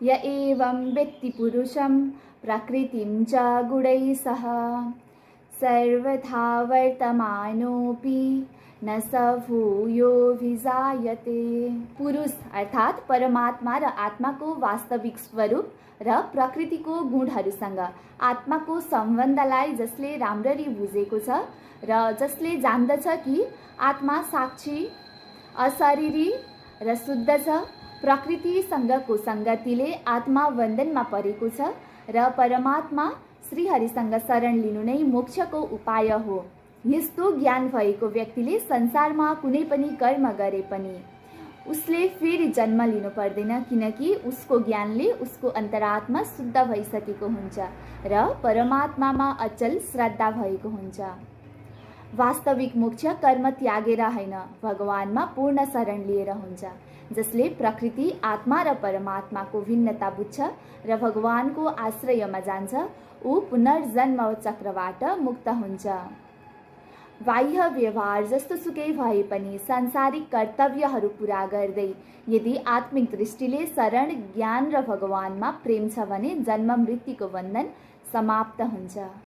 य एवं वेत्ति पुरुषं प्रकृतिं च गुणैः सह सर्वथा वर्तमानोऽपि न स भूयोऽभिजायते। पुरुष अर्थात् परमात्मा र आत्माको वास्तविक स्वरूप र प्रकृतिको गुणहरूसँग आत्माको सम्बन्धलाई जसले राम्ररी बुझेको छ र जसले जान्दछ कि आत्मा साक्षी अशरीरी र शुद्ध छ, प्रकृतिसँगको सङ्गतिले आत्मा बन्धनमा परेको छ र परमात्मा श्रीहरिसँग शरण लिनु नै मोक्षको उपाय हो। यस्तो ज्ञान भएको व्यक्तिले संसारमा कुनै पनि कर्म गरे पनि उसले फेरि जन्म लिनु पर्दैन, किनकि उसको ज्ञानले उसको अन्तरात्मा शुद्ध भइसकेको हुन्छ र परमात्मामा अचल श्रद्धा भएको हुन्छ। वास्तविक मोक्ष कर्म त्यागेर हैन, भगवानमा पूर्ण शरण लिएर हुन्छ। जसले प्रकृति, आत्मा र परमात्माको भिन्नता बुझ्छ र भगवानको आश्रयमा जान्छ, ऊ पुनर्जन्म चक्रबाट मुक्त हुन्छ। बाह्य व्यवहार जस्तोसुकै भए पनि सांसारिक कर्तव्यहरू पूरा गर्दै यदि आत्मिक दृष्टिले शरण, ज्ञान र भगवानमा प्रेम छ भने जन्म मृत्युको बन्धन समाप्त हुन्छ।